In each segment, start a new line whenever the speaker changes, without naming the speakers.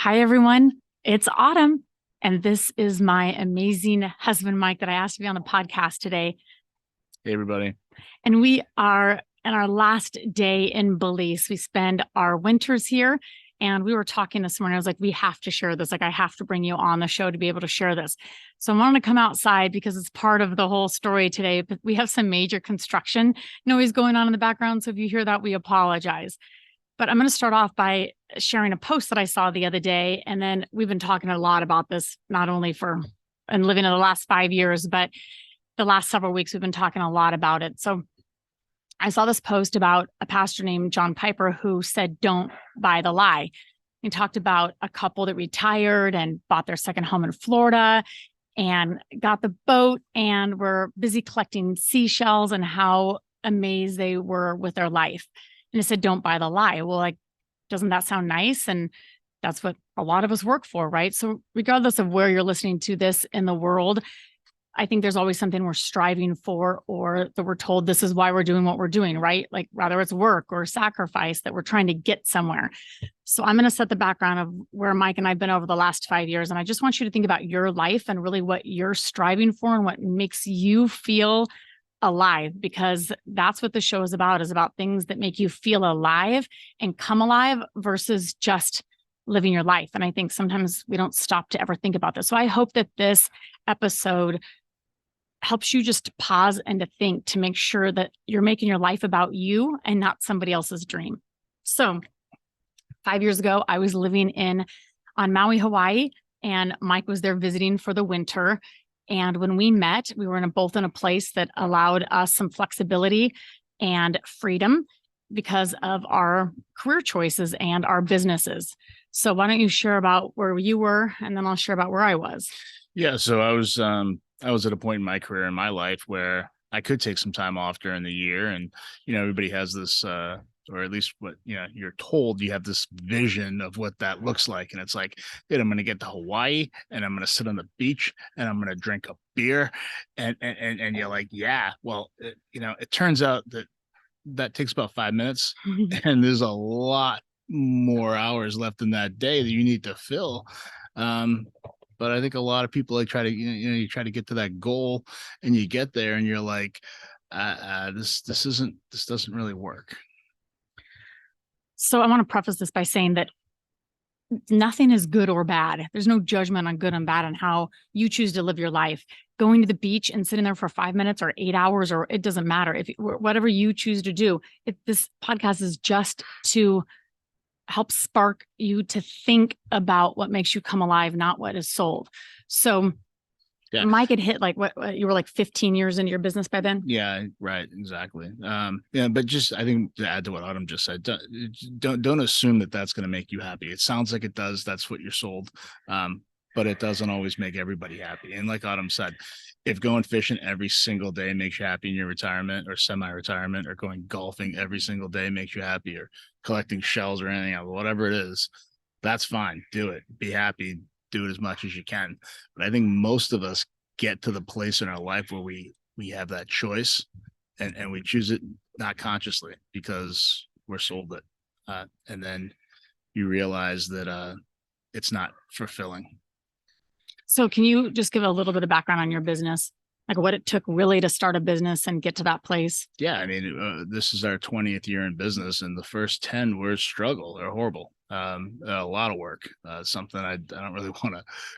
Hi, everyone. It's Autumn, and this is my amazing husband, Mike, that I asked to be on the podcast today.
Hey, everybody.
And we are in our last day in Belize. We spend our winters here. And we were talking this morning. I was like, we have to share this. Like, I have to bring you on the show to be able to share this. So I wanted to come outside because it's part of the whole story today. But we have some major construction noise going on in the background. So if you hear that, we apologize. But I'm going to start off by sharing a post that I saw the other day. And then we've been talking a lot about this, not only and living in the last 5 years, but the last several weeks, we've been talking a lot about it. So I saw this post about a pastor named John Piper who said, don't buy the lie. He talked about a couple that retired and bought their second home in Florida and got the boat and were busy collecting seashells and how amazed they were with their life. And it said, don't buy the lie. Well, like, doesn't that sound nice? And that's what a lot of us work for, right? So regardless of where you're listening to this in the world, I think there's always something we're striving for, or that we're told this is why we're doing what we're doing, right? Like whether it's work or sacrifice, that we're trying to get somewhere. So I'm going to set the background of where Mike and I've been over the last 5 years. And I just want you to think about your life and really what you're striving for and what makes you feel alive, because that's what the show is about things that make you feel alive and come alive versus just living your life. And I think sometimes we don't stop to ever think about this. So I hope that this episode helps you just to pause and to think, to make sure that you're making your life about you and not somebody else's dream. So 5 years ago, I was living on Maui, Hawaii, and Mike was there visiting for the winter. And when we met, we were both in a place that allowed us some flexibility and freedom because of our career choices and our businesses. So why don't you share about where you were, and then I'll share about where I was.
Yeah, so I was at a point in my career in my life where I could take some time off during the year, and everybody has this or at least what you're told, you have this vision of what that looks like, and it's like, dude, I'm going to get to Hawaii and I'm going to sit on the beach and I'm going to drink a beer, and you're like, yeah, well, it turns out that takes about 5 minutes, and there's a lot more hours left in that day that you need to fill. But I think a lot of people like try to, you try to get to that goal, and you get there and you're like, this doesn't really work.
So I want to preface this by saying that nothing is good or bad. There's no judgment on good and bad on how you choose to live your life. Going to the beach and sitting there for 5 minutes or 8 hours, or it doesn't matter. If whatever you choose to do, this podcast is just to help spark you to think about what makes you come alive, not what is sold. So yeah. Mike had hit like what you were like 15 years into your business by then.
Yeah, right. Exactly. Yeah, but just, I think to add to what Autumn just said, don't assume that that's going to make you happy. It sounds like it does. That's what you're sold. But it doesn't always make everybody happy. And like Autumn said, if going fishing every single day makes you happy in your retirement or semi-retirement, or going golfing every single day makes you happy, or collecting shells or anything else, whatever it is, that's fine. Do it. Be happy. Do it as much as you can. But I think most of us get to the place in our life where we have that choice, and we choose it not consciously because we're sold it. And then you realize that it's not fulfilling.
So can you just give a little bit of background on your business, like what it took really to start a business and get to that place?
Yeah, I mean, this is our 20th year in business, and the first 10 were struggle. They're horrible. A lot of work, something I don't really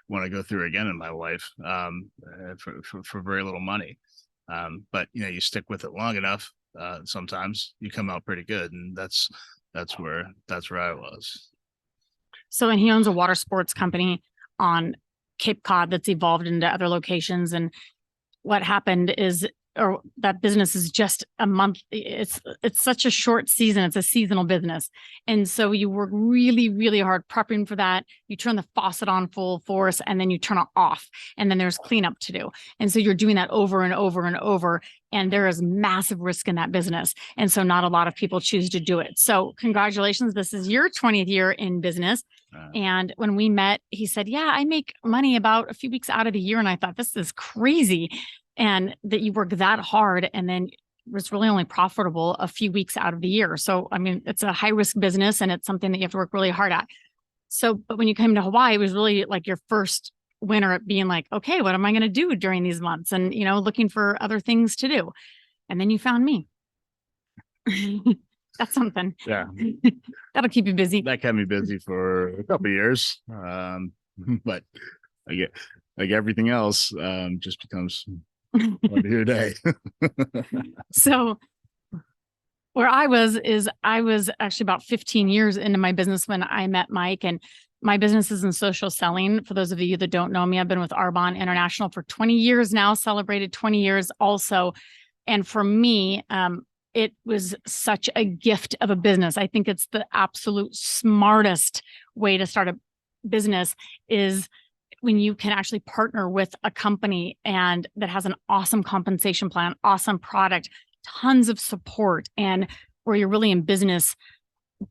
want to go through again in my life, for very little money. But you stick with it long enough, sometimes you come out pretty good, and that's where I was.
So, and he owns a water sports company on Cape Cod that's evolved into other locations. And what happened is, or that business is just a month. It's such a short season. It's a seasonal business. And so you work really, really hard prepping for that. You turn the faucet on full force, and then you turn it off, and then there's cleanup to do. And so you're doing that over and over and over. And there is massive risk in that business. And so not a lot of people choose to do it. So congratulations. This is your 20th year in business. And when we met, he said, yeah, I make money about a few weeks out of the year. And I thought, this is crazy. And that you work that hard, and then was really only profitable a few weeks out of the year. So, I mean, it's a high risk business, and it's something that you have to work really hard at. So, but when you came to Hawaii, it was really like your first winter at being like, okay, what am I going to do during these months? And, looking for other things to do. And then you found me. That's something.
Yeah.
That'll keep you busy.
That kept me busy for a couple of years. But I get like everything else, just becomes one day a day.
So where I was actually about 15 years into my business when I met Mike, and my business is in social selling. For those of you that don't know me, I've been with Arbonne International for 20 years now, celebrated 20 years also. And for me, it was such a gift of a business. I think it's the absolute smartest way to start a business is when you can actually partner with a company and that has an awesome compensation plan, awesome product, tons of support, and where you're really in business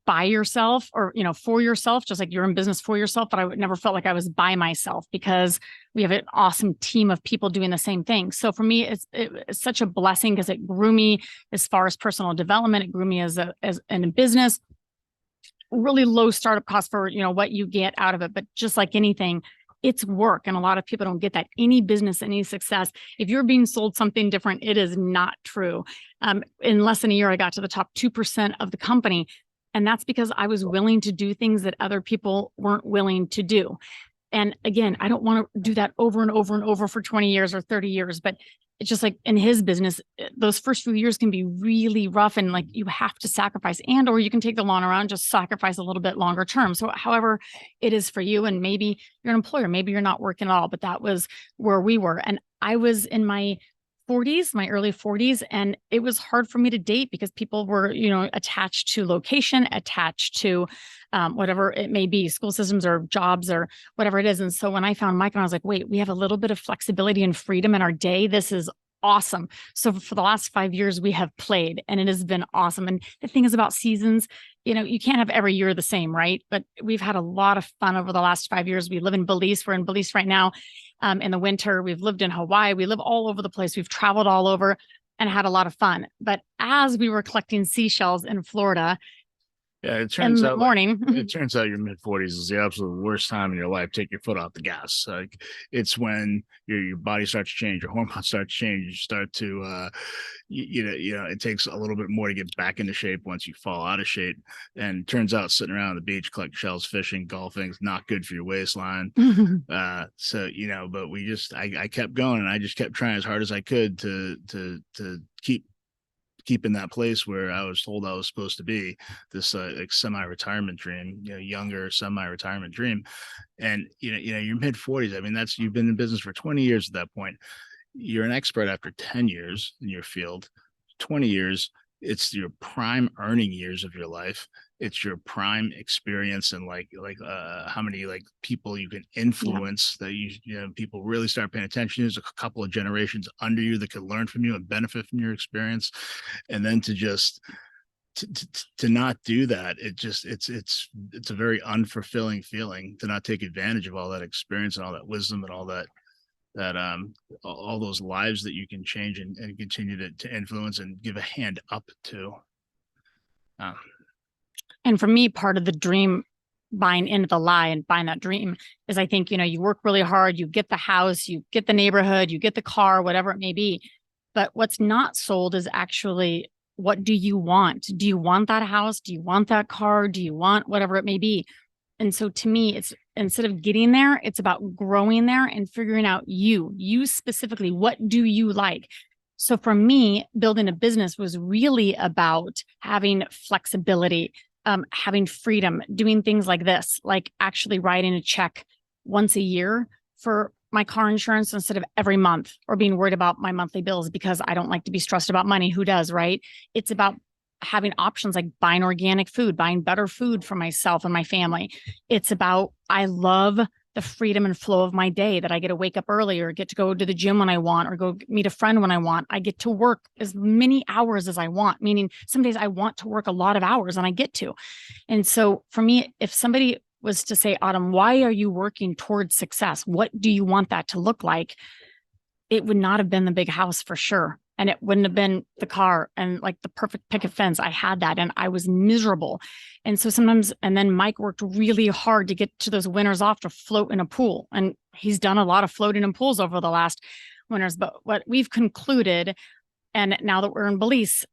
by yourself or, for yourself, just like you're in business for yourself. But I would never felt like I was by myself because we have an awesome team of people doing the same thing. So for me, it's such a blessing because it grew me as far as personal development. It grew me as in a business, really low startup cost for, what you get out of it. But just like anything, it's work. And a lot of people don't get that. Any business, any success, if you're being sold something different, it is not true. In less than a year, I got to the top 2% of the company. And that's because I was willing to do things that other people weren't willing to do. And again, I don't want to do that over and over and over for 20 years or 30 years, but it's just like in his business, those first few years can be really rough and like you have to sacrifice, and or you can take the long around, just sacrifice a little bit longer term. So however it is for you, and maybe you're an employer, maybe you're not working at all, but that was where we were. And I was in my early 40s, and it was hard for me to date because people were, attached to location, attached to whatever it may be, school systems or jobs or whatever it is. And so when I found Mike, and I was like, wait, we have a little bit of flexibility and freedom in our day. This is awesome. So for the last 5 years, we have played, and it has been awesome. And the thing is about seasons, you can't have every year the same, right? But we've had a lot of fun over the last 5 years. We live in Belize. We're in Belize right now. In the winter, we've lived in Hawaii. We live all over the place. We've traveled all over and had a lot of fun. But as we were collecting seashells in Florida,
yeah, it turns out your mid-40s is the absolute worst time in your life. Take your foot off the gas. Like it's when your body starts to change, your hormones start to change. You start to, it takes a little bit more to get back into shape once you fall out of shape. And it turns out sitting around on the beach, collecting shells, fishing, golfing is not good for your waistline. So but I kept going, and I just kept trying as hard as I could to keep in that place where I was told I was supposed to be, this like semi-retirement dream, younger semi-retirement dream. And your mid-40s, I mean, you've been in business for 20 years at that point. You're an expert after 10 years in your field. 20 years, it's your prime earning years of your life. It's your prime experience, and how many people you can influence, that people really start paying attention. There's a couple of generations under you that could learn from you and benefit from your experience. And then to just to not do that, it's a very unfulfilling feeling to not take advantage of all that experience and all that wisdom and all that all those lives that you can change and continue to influence and give a hand up to.
And for me, part of the dream, buying into the lie and buying that dream, is I think, you work really hard, you get the house, you get the neighborhood, you get the car, whatever it may be. But what's not sold is actually, what do you want? Do you want that house? Do you want that car? Do you want whatever it may be? And so to me, it's instead of getting there, it's about growing there and figuring out you specifically, what do you like? So for me, building a business was really about having flexibility, having freedom, doing things like this, like actually writing a check once a year for my car insurance instead of every month, or being worried about my monthly bills because I don't like to be stressed about money. Who does, right? It's about having options like buying organic food, buying better food for myself and my family. It's about, I love the freedom and flow of my day, that I get to wake up early or get to go to the gym when I want, or go meet a friend when I want. I get to work as many hours as I want, meaning some days I want to work a lot of hours and I get to. And so for me, if somebody was to say, Autumn, why are you working towards success? What do you want that to look like? It would not have been the big house for sure. and it wouldn't have been the car and like the perfect picket fence. I had that and I was miserable. And so sometimes, and then Mike worked really hard to get to those winters off to float in a pool. And he's done a lot of floating in pools over the last winters. But what we've concluded, and now that we're in Belize,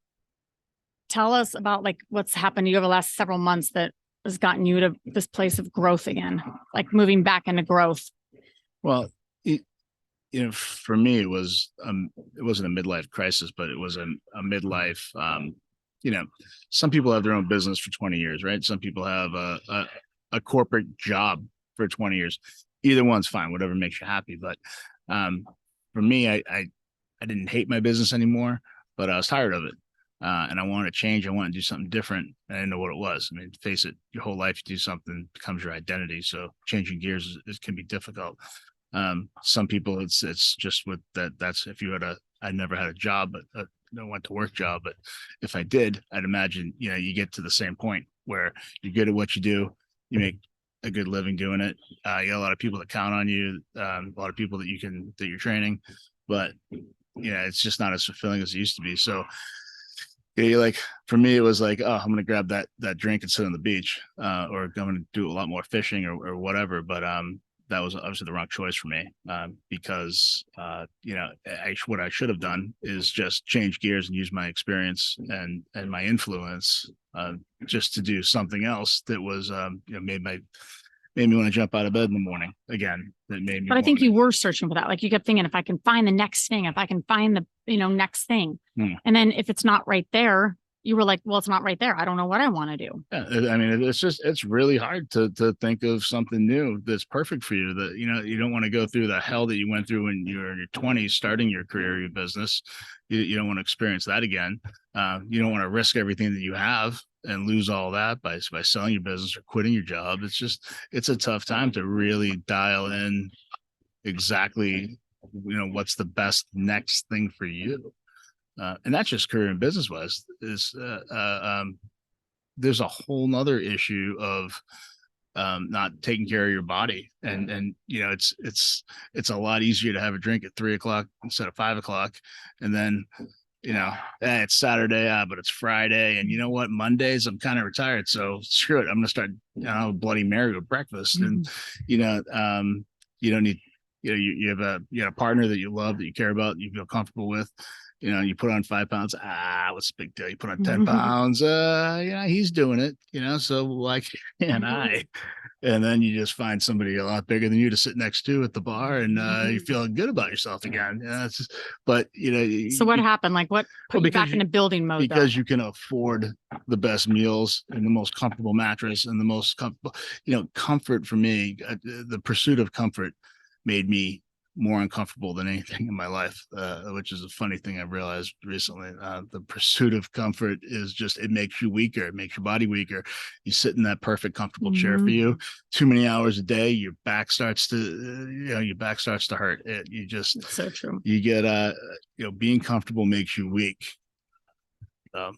tell us about like what's happened to you over the last several months that has gotten you to this place of growth again, like moving back into growth.
Well, for me, it wasn't a midlife crisis, but it was a midlife. Some people have their own business for 20 years, right? Some people have a corporate job for 20 years. Either one's fine, whatever makes you happy. But for me, I didn't hate my business anymore, but I was tired of it. And I wanted to change. I wanted to do something different. I didn't know what it was. I mean, face it, your whole life, you do something, becomes your identity. So changing gears can be difficult. Some people, it's just with that. That's if you I never had a job, but no went to work job. But if I did, I'd imagine, you get to the same point where you're good at what you do. You make a good living doing it. You got a lot of people that count on you. A lot of people that you're training, but it's just not as fulfilling as it used to be. So like for me, it was like, oh, I'm gonna grab that drink and sit on the beach, or I'm gonna do a lot more fishing or whatever. But that was obviously the wrong choice for me, because what I should have done is just change gears and use my experience and my influence, just to do something else that was made me want to jump out of bed in the morning again. That made me.
But I think you were searching for that. Like you kept thinking, if I can find the next thing, if I can find the next thing, and then if it's not right there, you were like, well, it's not right there. I don't know what I want to do.
Yeah, I mean, it's really hard to think of something new that's perfect for you. That you don't want to go through the hell that you went through when you were in your 20s, starting your career, your business. You don't want to experience that again. You don't want to risk everything that you have and lose all that by selling your business or quitting your job. It's a tough time to really dial in exactly, what's the best next thing for you. And that's just career and business wise. There's a whole nother issue of not taking care of your body, and it's a lot easier to have a drink at 3:00 instead of 5:00, and then it's Saturday, but it's Friday, and you know what? Mondays I'm kind of retired, so screw it. I'm gonna start Bloody Mary with breakfast, and you don't need you have a partner that you love, that you care about, that you feel comfortable with. You put on 5 pounds. What's the big deal? You put on 10 pounds. He's doing it, so why can't I? And then you just find somebody a lot bigger than you to sit next to at the bar, and you're feeling good about yourself again.
So what happened? Like what put you back into building mode?
Because you can afford the best meals and the most comfortable mattress and the most comfortable, comfort for me. The pursuit of comfort made me more uncomfortable than anything in my life, which is a funny thing I've realized recently. The pursuit of comfort is just, it makes you weaker. It makes your body weaker. You sit in that perfect, comfortable chair for you too many hours a day, your back starts to, hurt. It's
so true.
You get, being comfortable makes you weak.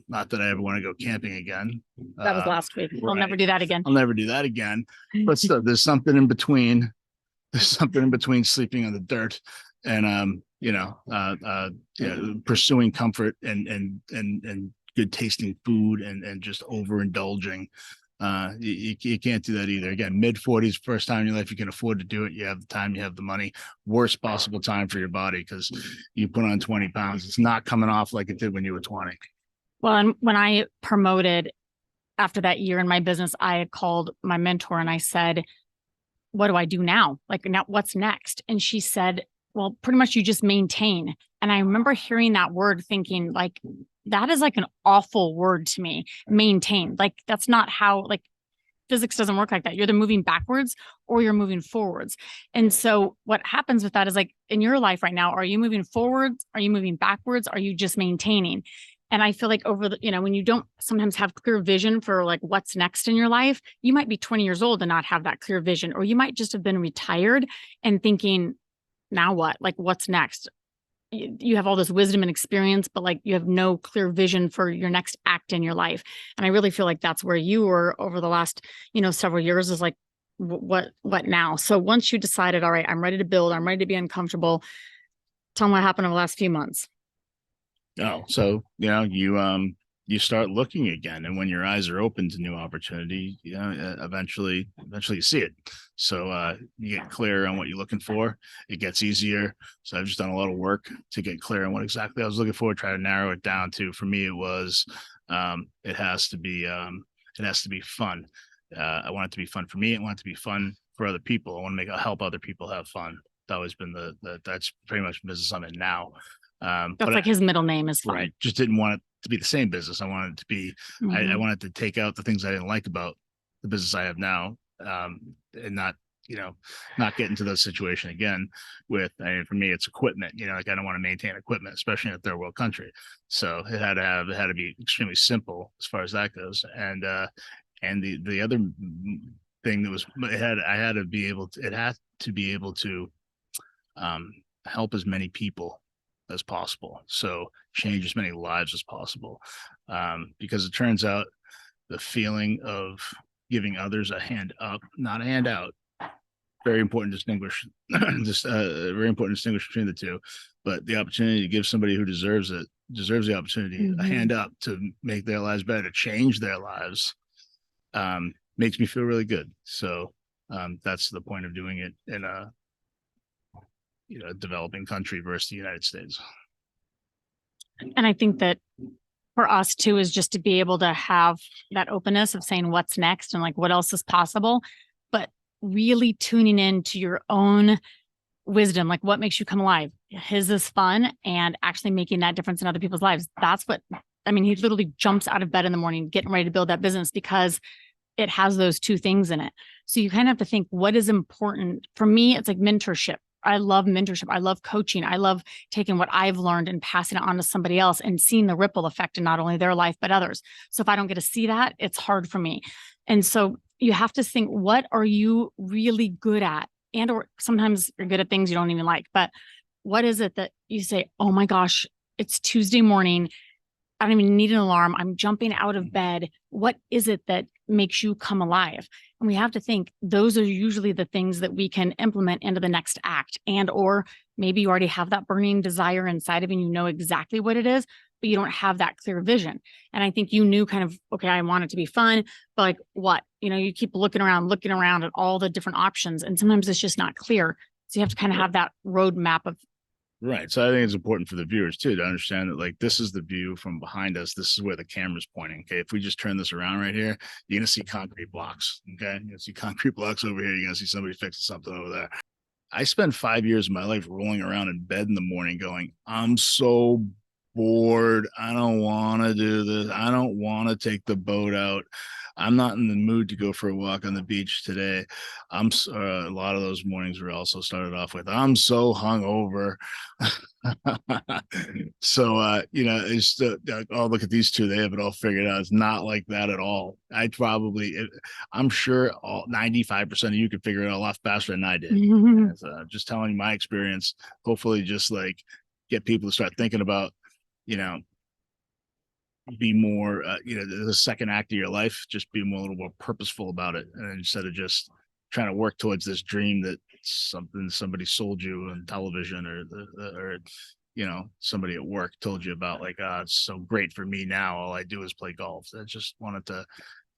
Not that I ever want to go camping again.
That was last week. I'll never do that again.
I'll never do that again. But still, there's something in between. There's something in between sleeping on the dirt and pursuing comfort and good tasting food and just overindulging. You can't do that either. Again, mid-40s, first time in your life you can afford to do it. You have the time, you have the money. Worst possible time for your body, because you put on 20 pounds. It's not coming off like it did when you were 20.
Well, and when I promoted after that year in my business, I called my mentor and I said, what do I do now? Like now, what's next? And she said, well, pretty much you just maintain. And I remember hearing that word thinking like, that is like an awful word to me, maintain. Like, that's not how, like, physics doesn't work like that. You're either moving backwards or you're moving forwards. And so what happens with that is like in your life right now, are you moving forwards? Are you moving backwards? Are you just maintaining? And I feel like over the, when you don't sometimes have clear vision for like what's next in your life, you might be 20 years old and not have that clear vision, or you might just have been retired and thinking, now what? Like, what's next? You have all this wisdom and experience, but like you have no clear vision for your next act in your life. And I really feel like that's where you were over the last, several years, is like, what now? So once you decided, all right, I'm ready to build, I'm ready to be uncomfortable. Tell me what happened over the last few months.
Oh, so you start looking again, and when your eyes are open to new opportunity, eventually you see it. So you get clear on what you're looking for. It gets easier. So I've just done a lot of work to get clear on what exactly I was looking for. Try to narrow it down to. For me, it was it has to be fun. I want it to be fun for me. I want it to be fun for other people. I want to help other people have fun. That's always been that's pretty much the business I'm in now.
That's like his middle name is fun.
Right. Just didn't want it to be the same business. I wanted it to be, I wanted to take out the things I didn't like about the business I have now, and not, not get into those situation again with, for me, it's equipment, like I don't want to maintain equipment, especially in a third world country. So it had to be extremely simple as far as that goes. And the other thing that was, I had to be able to, it had to be able to, help as many people as possible. So change as many lives as possible. Because it turns out the feeling of giving others a hand up, not a hand out, very important to distinguish, very important to distinguish between the two. But the opportunity to give somebody who deserves the opportunity, a hand up to make their lives better, to change their lives, makes me feel really good. So that's the point of doing it in a developing country versus the United States.
And I think that for us too is just to be able to have that openness of saying what's next and like what else is possible, but really tuning in to your own wisdom, like what makes you come alive. His is fun and actually making that difference in other people's lives. That's what, I mean, he literally jumps out of bed in the morning, getting ready to build that business because it has those two things in it. So you kind of have to think what is important. For me, it's like mentorship. I love mentorship. I love coaching. I love taking what I've learned and passing it on to somebody else and seeing the ripple effect in not only their life, but others. So if I don't get to see that, it's hard for me. And so you have to think, what are you really good at? And, or sometimes you're good at things you don't even like, but what is it that you say, oh my gosh, it's Tuesday morning. I don't even need an alarm. I'm jumping out of bed. What is it that makes you come alive? And we have to think those are usually the things that we can implement into the next act. And, or maybe you already have that burning desire inside of you and you know exactly what it is, but you don't have that clear vision. And I think you knew kind of, okay, I want it to be fun, but like what? You keep looking around at all the different options. And sometimes it's just not clear. So you have to kind of have that roadmap of.
Right. So I think it's important for the viewers too to understand that, like, this is the view from behind us. This is where the camera's pointing. Okay. If we just turn this around right here, you're going to see concrete blocks. Okay. You're going to see concrete blocks over here. You're going to see somebody fixing something over there. I spent 5 years of my life rolling around in bed in the morning going, I'm so bored. I don't want to do this. I don't want to take the boat out. I'm not in the mood to go for a walk on the beach today. A lot of those mornings were also started off with, I'm so hungover. So, it's oh, look at these two. They have it all figured out. It's not like that at all. I'm sure 95% of you could figure it out a lot faster than I did. Just telling you my experience, hopefully just like get people to start thinking about, be more, the second act of your life, just be a little more purposeful about it. And instead of just trying to work towards this dream that somebody sold you on television or somebody at work told you about, like, it's so great for me now. All I do is play golf. I just wanted to,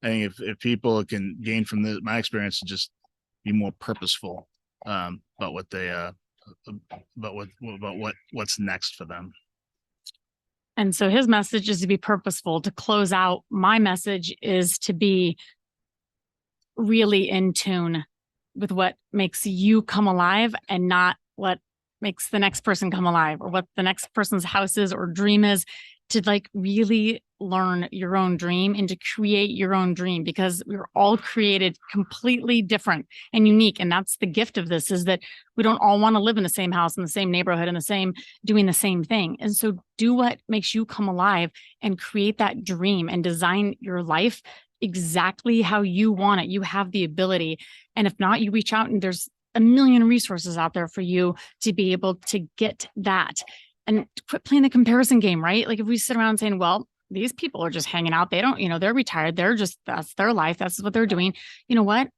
I think if people can gain from my experience and just be more purposeful about what they, about what's next for them.
And so his message is to be purposeful. To close out, my message is to be really in tune with what makes you come alive and not what makes the next person come alive or what the next person's house is or dream is. To like really learn your own dream and to create your own dream, because we're all created completely different and unique. And that's the gift of this, is that we don't all want to live in the same house, in the same neighborhood, in doing the same thing. And so do what makes you come alive and create that dream and design your life exactly how you want it. You have the ability. And if not, you reach out and there's a million resources out there for you to be able to get that. And quit playing the comparison game, right? Like if we sit around saying, well, these people are just hanging out. They don't, they're retired. That's their life. That's what they're doing. You know what?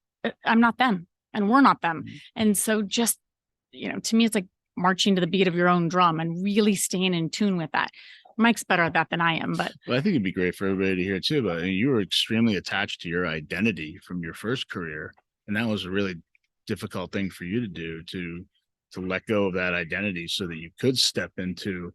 I'm not them and we're not them. And so just, to me, it's like marching to the beat of your own drum and really staying in tune with that. Mike's better at that than I am, but
Well, I think it'd be great for everybody to hear too. But I mean, you were extremely attached to your identity from your first career, and that was a really difficult thing for you to do to let go of that identity so that you could step into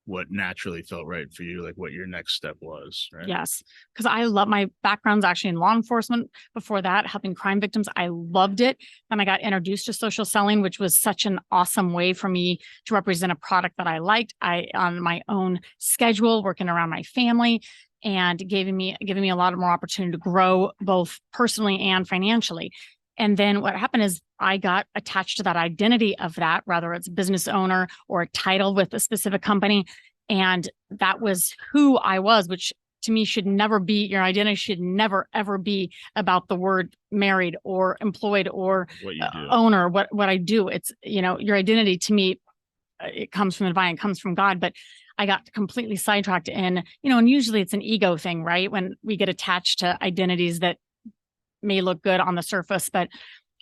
what naturally felt right for you, like what your next step was, right?
yes, because I love my background's actually in law enforcement. Before that, helping crime victims. I loved it. Then I got introduced to social selling, which was such an awesome way for me to represent a product that I liked. I on my own schedule, working around my family, and giving me a lot of more opportunity to grow both personally and financially. And then what happened is I got attached to that identity of that, whether it's business owner or a title with a specific company. And that was who I was, which to me should never be, your identity should never, ever be about the word married or employed or
What you do.
owner, what I do. It's, your identity to me, it comes from the divine, it comes from God. But I got completely sidetracked and usually it's an ego thing, right? When we get attached to identities that may look good on the surface, but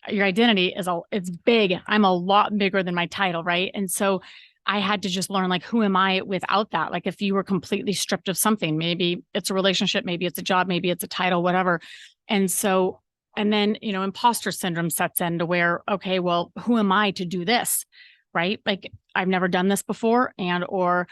your identity it's big. I'm a lot bigger than my title, right? And so I had to just learn, like, who am I without that? Like, if you were completely stripped of something, maybe it's a relationship, maybe it's a job, maybe it's a title, whatever. And so, and then, imposter syndrome sets in to where, okay, well, who am I to do this? Right? Like, I've never done this before, or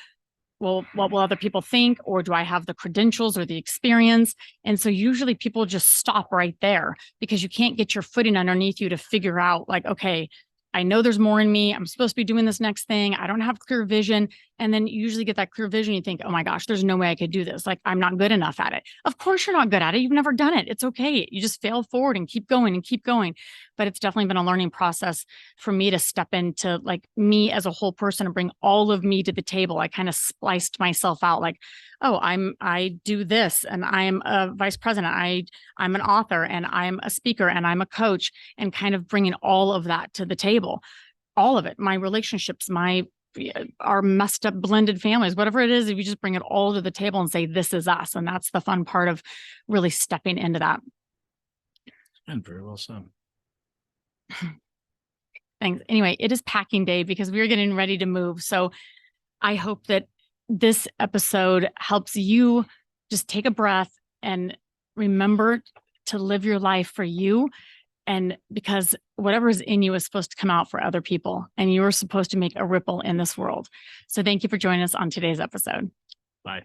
well, what will other people think? Or do I have the credentials or the experience? And so usually people just stop right there because you can't get your footing underneath you to figure out, like, okay, I know there's more in me. I'm supposed to be doing this next thing. I don't have clear vision. And then you usually get that clear vision. You think, oh my gosh, there's no way I could do this. Like, I'm not good enough at it. Of course you're not good at it. You've never done it. It's okay. You just fail forward and keep going and keep going. But it's definitely been a learning process for me to step into, like, me as a whole person and bring all of me to the table. I kind of spliced myself out, like, oh, I do this, and I'm a vice president. I'm an author, and I'm a speaker, and I'm a coach, and kind of bringing all of that to the table, all of it, my relationships, our messed up blended families, whatever it is, if you just bring it all to the table and say, this is us. And that's the fun part of really stepping into that.
And very well said.
Thanks. Anyway, it is packing day because we're getting ready to move. So I hope that this episode helps you just take a breath and remember to live your life for you. And because whatever is in you is supposed to come out for other people, and you are supposed to make a ripple in this world. So thank you for joining us on today's episode.
Bye.